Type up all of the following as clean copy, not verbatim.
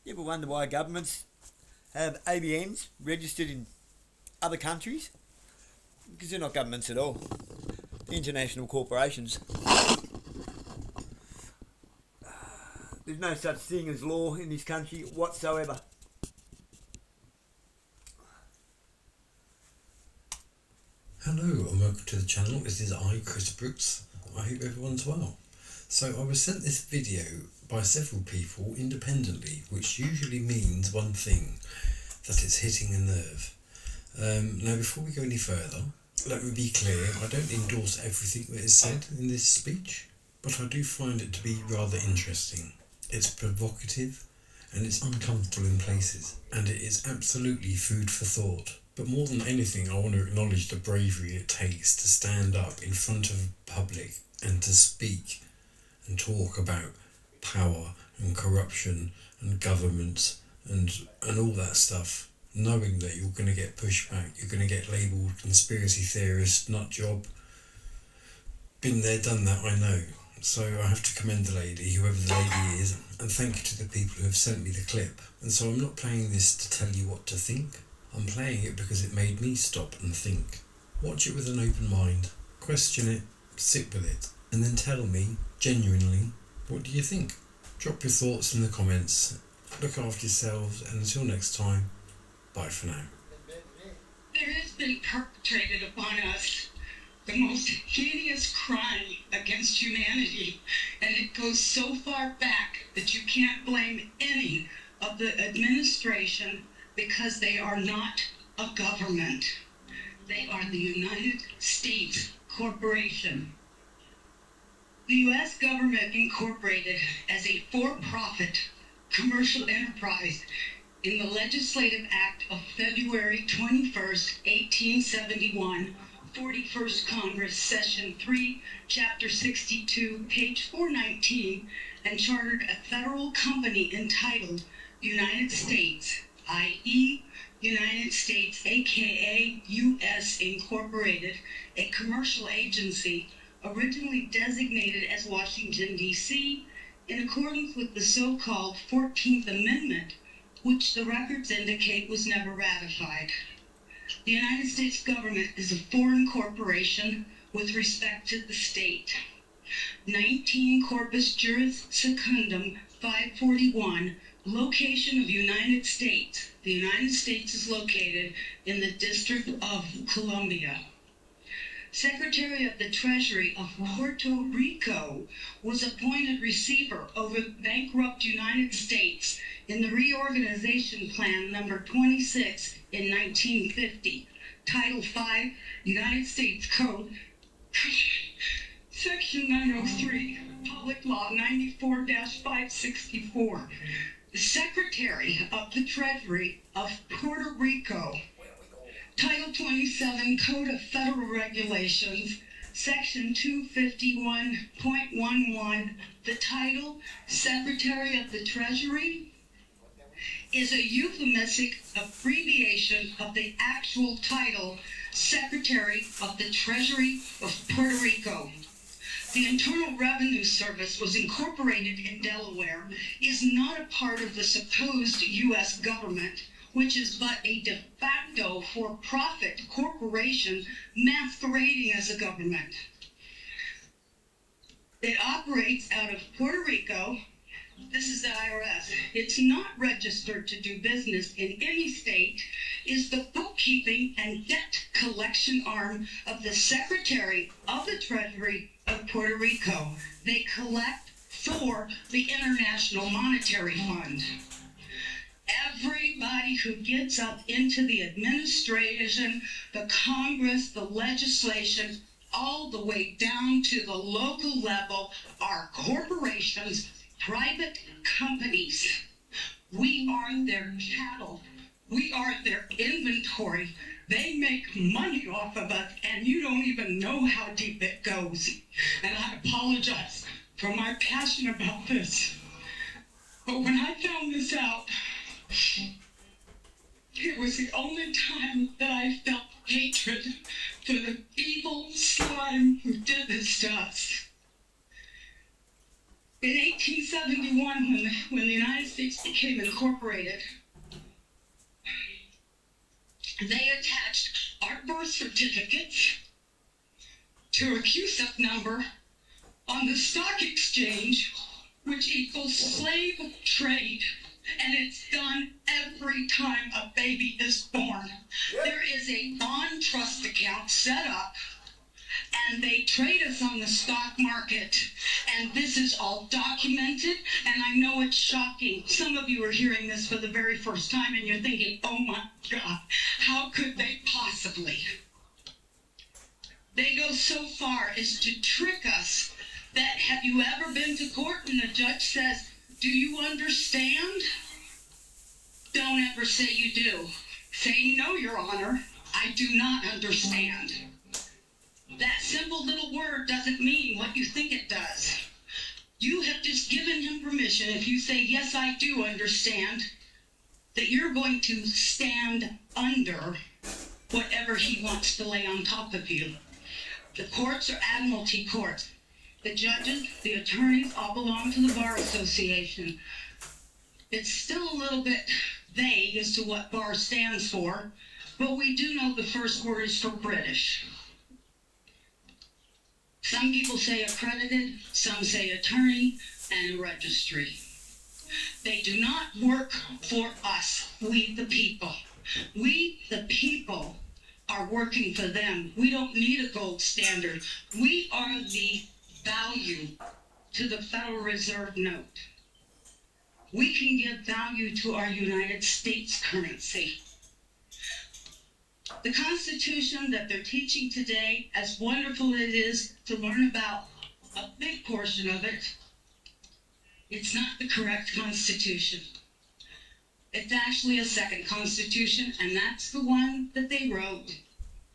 You ever wonder why governments have ABNs registered in other countries? Because they're not governments at all. They're international corporations. There's no such thing as law in this country whatsoever. Hello and welcome to the channel. This is Chris Brooks. I hope everyone's well. So I was sent this video by several people independently, which usually means one thing, that it's hitting a nerve. Now before we go any further, let me be clear, I don't endorse everything that is said in this speech, but I do find it to be rather interesting. It's provocative and it's uncomfortable in places, and it is absolutely food for thought. But more than anything, I want to acknowledge the bravery it takes to stand up in front of public and to speak and talk about power and corruption and governments and all that stuff, knowing that you're going to get pushback, you're going to get labelled conspiracy theorist, nut job. Been there, done that, I know. So I have to commend the lady, whoever the lady is, and thank you to the people who have sent me the clip. And so I'm not playing this to tell you what to think. I'm playing it because it made me stop and think. Watch it with an open mind, question it, sit with it, and then tell me, genuinely, what do you think? Drop your thoughts in the comments, look after yourselves, and until next time, bye for now. There has been perpetrated upon us the most hideous crime against humanity, and it goes so far back that you can't blame any of the administration because they are not a government. They are the United States Corporation. The U.S. government incorporated as a for-profit commercial enterprise in the Legislative Act of February 21st, 1871, 41st Congress, Session 3, Chapter 62, page 419, and chartered a federal company entitled United States, i.e., United States, aka U.S. Incorporated, a commercial agency originally designated as Washington, D.C., in accordance with the so-called 14th Amendment, which the records indicate was never ratified. The United States government is a foreign corporation with respect to the state. 19 Corpus Juris Secundum 541, location of United States. The United States is located in the District of Columbia. Secretary of the Treasury of Puerto Rico was appointed receiver over the bankrupt United States in the Reorganization Plan number 26 in 1950. Title 5, United States Code, Section 903, Public Law 94-564. The Secretary of the Treasury of Puerto Rico, Title 27, Code of Federal Regulations, Section 251.11, the title, Secretary of the Treasury, is a euphemistic abbreviation of the actual title, Secretary of the Treasury of Puerto Rico. The Internal Revenue Service was incorporated in Delaware, is not a part of the supposed U.S. government, which is but a de facto for-profit corporation masquerading as a government. It operates out of Puerto Rico. This is the IRS. It's not registered to do business in any state, is the bookkeeping and debt collection arm of the Secretary of the Treasury of Puerto Rico. They collect for the International Monetary Fund. Everybody who gets up into the administration, the Congress, the legislation, all the way down to the local level are corporations, private companies. We are their cattle. We are their inventory. They make money off of us, and you don't even know how deep it goes. And I apologize for my passion about this. But when I found this out, it was the only time that I felt hatred for the evil slime who did this to us. In 1871, when the United States became incorporated, they attached our birth certificates to a CUSIP number on the stock exchange, which equals slave trade. And it's done every time a baby is born. Yep. There is a bond trust account set up, and they trade us on the stock market. And this is all documented, and I know it's shocking. Some of you are hearing this for the very first time, and you're thinking, oh my God, how could they possibly? They go so far as to trick us that, have you ever been to court and the judge says, do you understand? Don't ever say you do. Say, no, Your Honor, I do not understand. That simple little word doesn't mean what you think it does. You have just given him permission, if you say, yes, I do understand, that you're going to stand under whatever he wants to lay on top of you. The courts are admiralty courts. The judges, the attorneys, all belong to the Bar Association. It's still a little bit vague as to what BAR stands for, but we do know the first word is for British. Some people say accredited, some say attorney, and a registry. They do not work for us, we the people. We the people are working for them. We don't need a gold standard. We are the value to the Federal Reserve note. We can give value to our United States currency. The Constitution that they're teaching today, as wonderful it is to learn about a big portion of it, it's not the correct Constitution. It's actually a second Constitution, and that's the one that they wrote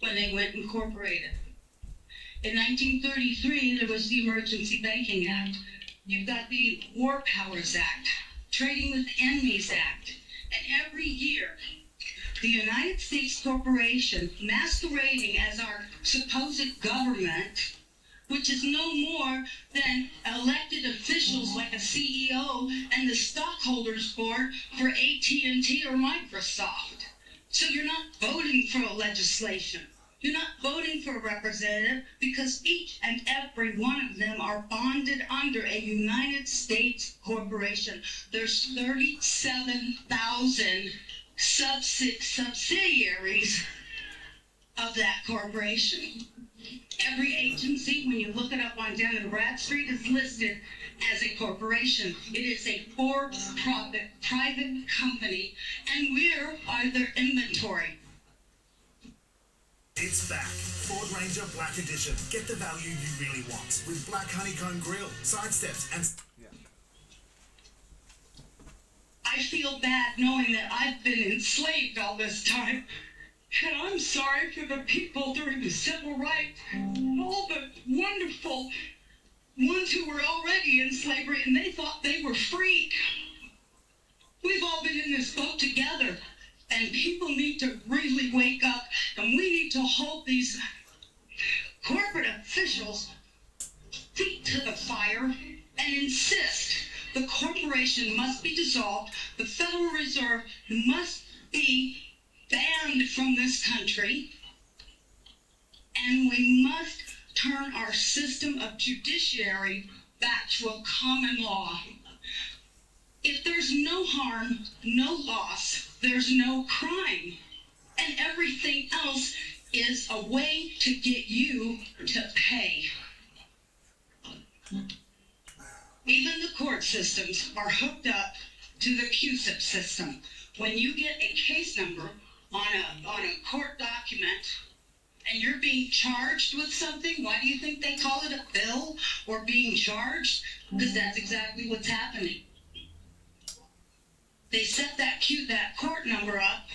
when they went incorporated. In 1933, there was the Emergency Banking Act. You've got the War Powers Act, Trading with Enemies Act, and every year, the United States Corporation, masquerading as our supposed government, which is no more than elected officials like a CEO and the stockholders board for AT&T or Microsoft. So you're not voting for a legislation. You're not voting for a representative, because each and every one of them are bonded under a United States corporation. There's 37,000 subsidiaries of that corporation. Every agency, when you look it up on Dun & Bradstreet, is listed as a corporation. It is a for-profit private company, and we're their inventory. It's back. Ford Ranger Black Edition. Get the value you really want with black honeycomb grille, side steps, and... I feel bad knowing that I've been enslaved all this time. And I'm sorry for the people during the civil rights, all the wonderful ones who were already in slavery and they thought they were free. We've all been in this boat together, and people need to really wake up, and we need to hold these corporate officials feet to the fire and insist the corporation must be dissolved, the Federal Reserve must be banned from this country, and we must turn our system of judiciary back to a common law. If there's no harm, no loss, there's no crime, and everything else is a way to get you to pay. Even the court systems are hooked up to the CUSIP system. When you get a case number on a court document and you're being charged with something, why do you think they call it a bill or being charged? Because that's exactly what's happening. They set that court number up,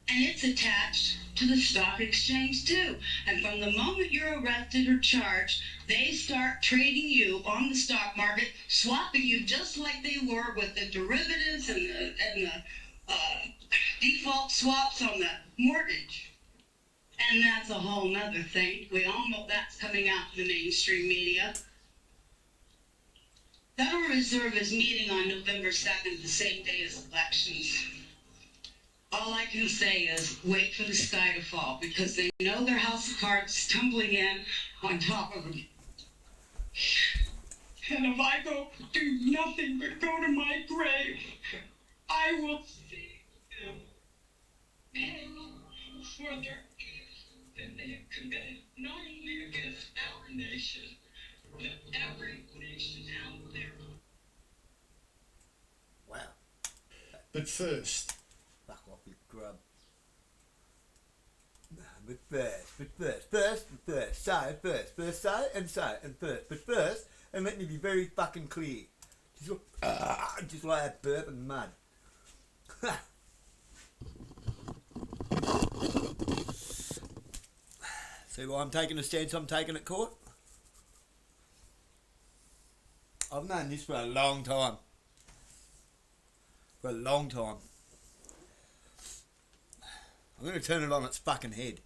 and it's attached to the stock exchange too. And from the moment you're arrested or charged, they start trading you on the stock market, swapping you just like they were with the derivatives and the default swaps on the mortgage. And that's a whole nother thing. We all know that's coming out in the mainstream media. Federal Reserve is meeting on November 2nd, the same day as elections. All I can say is wait for the sky to fall, because they know their house of cards is tumbling in on top of them. And if I do nothing but go to my grave, I will see them pay for their acts that they have committed, not only against our nation, but every nation out there. Wow. But first, Fuck off, you grub. But first, say but first, and let me be very fucking clear. Just like that burp and mud. See why I'm taking the stance I'm taking at court? I've known this for a long time. For a long time. I'm going to turn it on its fucking head.